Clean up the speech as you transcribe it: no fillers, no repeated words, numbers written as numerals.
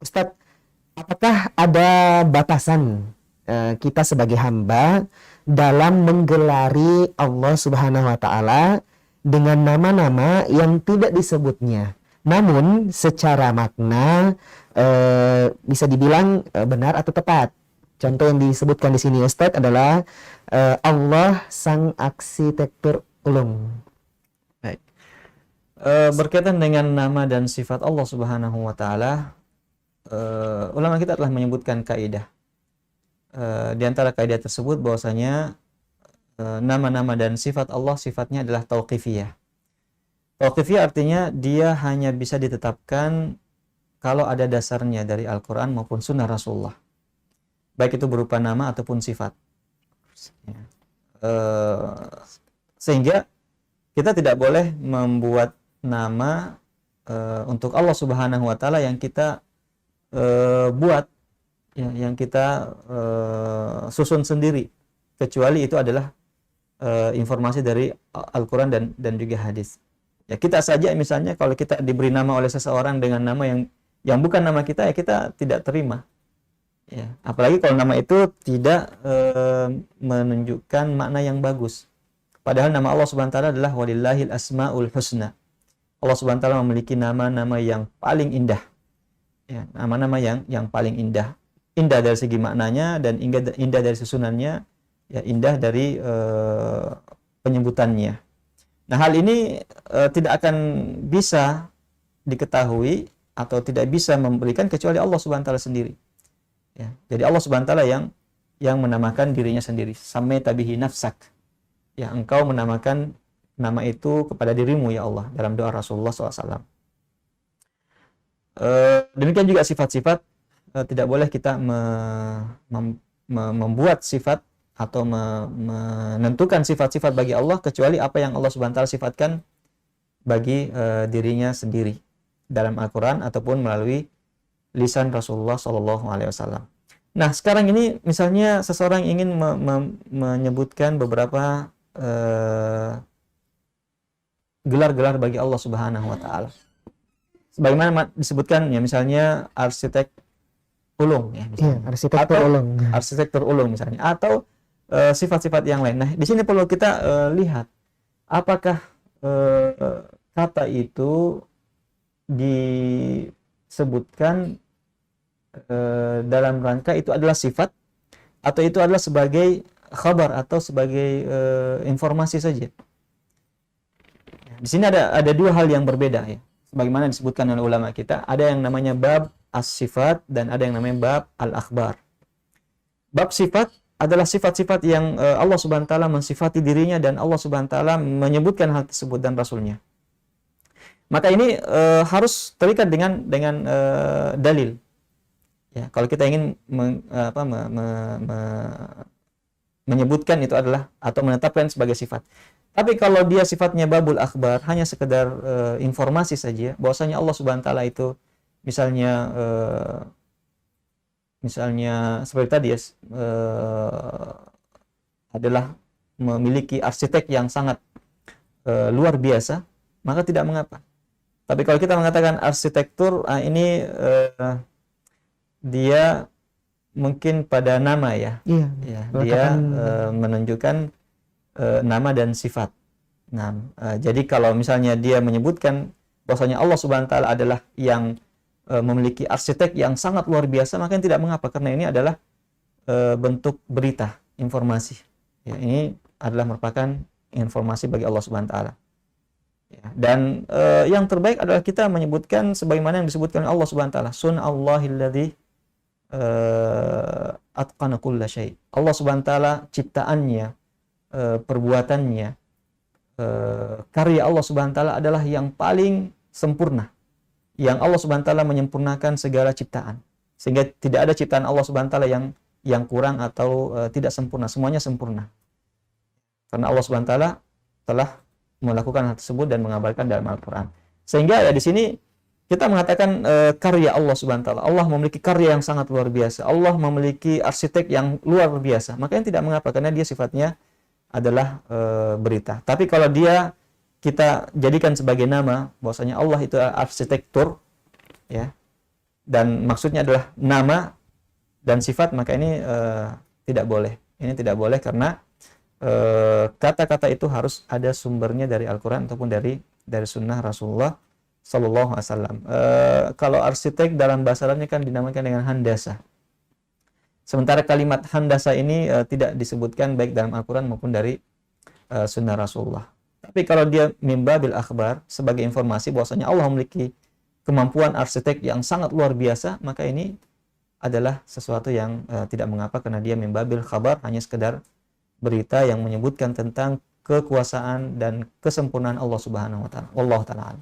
Ustadz, apakah ada batasan kita sebagai hamba dalam menggelari Allah Subhanahu wa taala dengan nama-nama yang tidak disebutnya, namun secara makna bisa dibilang benar atau tepat? Contoh yang disebutkan di sini Ustadz adalah Allah Sang Arsitektur Ulung. Baik. Berkaitan dengan nama dan sifat Allah Subhanahu wa taala, ulama kita telah menyebutkan kaidah. Di antara kaidah tersebut bahwasanya nama-nama dan sifat Allah sifatnya adalah tauqifiyah. Tauqifiyah artinya dia hanya bisa ditetapkan kalau ada dasarnya dari Al-Quran maupun Sunnah Rasulullah, baik itu berupa nama ataupun sifat. Sehingga kita tidak boleh membuat nama untuk Allah Subhanahu wa taala yang kita buat, ya, yang kita susun sendiri, kecuali itu adalah informasi dari Al-Quran dan juga hadis. Ya, kita saja misalnya kalau kita diberi nama oleh seseorang dengan nama yang bukan nama kita, ya kita tidak terima. Ya, apalagi kalau nama itu tidak menunjukkan makna yang bagus. Padahal nama Allah Subhanahu wa taala adalah walillahil asmaul husna. Allah Subhanahu wa taala memiliki nama-nama yang paling indah. Ya, nama-nama yang paling indah. Indah dari segi maknanya dan indah dari susunannya, ya indah dari penyebutannya. Nah, hal ini tidak akan bisa diketahui atau tidak bisa memberikan kecuali Allah Subhanahu wa taala sendiri. Ya, jadi Allah Subhanahu wa taala yang menamakan dirinya sendiri. Sammaita bihi nafsak. Ya, engkau menamakan nama itu kepada dirimu ya Allah, dalam doa Rasulullah SAW. Demikian juga sifat-sifat, tidak boleh kita membuat sifat atau menentukan sifat-sifat bagi Allah kecuali apa yang Allah Subhanahu wa taala sifatkan bagi dirinya sendiri dalam Al-Quran ataupun melalui lisan Rasulullah SAW. Nah, sekarang ini misalnya seseorang ingin menyebutkan beberapa gelar-gelar bagi Allah Subhanahu wa taala. Sebagaimana disebutkan ya, misalnya arsitek ulung ya, misalnya. Iya, arsitektur ulung. Arsitektur ulung misalnya, atau sifat-sifat yang lain. Nah, di sini perlu kita lihat apakah kata itu disebutkan dalam rangka itu adalah sifat atau itu adalah sebagai khabar atau sebagai informasi saja. Di sini ada dua hal yang berbeda ya. Sebagaimana disebutkan oleh ulama kita, ada yang namanya bab as-sifat dan ada yang namanya bab al-akhbar. Bab sifat adalah sifat-sifat yang Allah Subhanahu wa taala mensifati dirinya dan Allah Subhanahu wa taala menyebutkan hal tersebut dan rasulnya. Maka ini harus terikat dengan dalil. Ya, kalau kita ingin menyebutkan itu adalah atau menetapkan sebagai sifat. Tapi kalau dia sifatnya babul akhbar, hanya sekedar informasi saja, bahwasanya Allah Subhanahu wa taala itu misalnya seperti tadi ya, adalah memiliki arsitek yang sangat luar biasa, maka tidak mengapa. Tapi kalau kita mengatakan arsitektur ini dia mungkin pada nama ya, Iya, ya dia menunjukkan nama dan sifat. Nah, jadi kalau misalnya dia menyebutkan bahwasanya Allah Subhanahu wa taala adalah yang memiliki arsitek yang sangat luar biasa, maka tidak mengapa karena ini adalah bentuk berita, informasi. Ya, ini adalah merupakan informasi bagi Allah Subhanahu wa taala. Ya, dan yang terbaik adalah kita menyebutkan sebagaimana yang disebutkan oleh Allah Subhanahu wa taala, sun'allahilladzi atqana kulla syai'. Allah Subhanahu wa taala ciptaannya, perbuatannya, karya Allah Subhanahu wa taala adalah yang paling sempurna. Yang Allah Subhanahu wa taala menyempurnakan segala ciptaan. Sehingga tidak ada ciptaan Allah Subhanahu wa taala yang kurang atau tidak sempurna, semuanya sempurna. Karena Allah Subhanahu wa taala telah melakukan hal tersebut dan mengabarkan dalam Al-Qur'an. Sehingga ya di sini kita mengatakan karya Allah Subhanahu wa taala. Allah memiliki karya yang sangat luar biasa. Allah memiliki arsitek yang luar biasa. Makanya tidak mengapa karena dia sifatnya adalah berita. Tapi kalau dia kita jadikan sebagai nama, bahwasanya Allah itu arsitektur, ya, dan maksudnya adalah nama dan sifat, maka ini tidak boleh. Ini tidak boleh karena kata-kata itu harus ada sumbernya dari Al-Quran ataupun dari sunnah Rasulullah Sallallahu Alaihi Wasallam. Kalau arsitek dalam bahasa Arabnya kan dinamakan dengan handasa. Sementara kalimat handasa ini tidak disebutkan baik dalam Al-Quran maupun dari sunnah Rasulullah. Tapi kalau dia mimbabil akhbar, sebagai informasi bahwasanya Allah memiliki kemampuan arsitek yang sangat luar biasa, maka ini adalah sesuatu yang tidak mengapa karena dia mimbabil khabar, hanya sekedar berita yang menyebutkan tentang kekuasaan dan kesempurnaan Allah Subhanahu wa taala. Wallahu taala.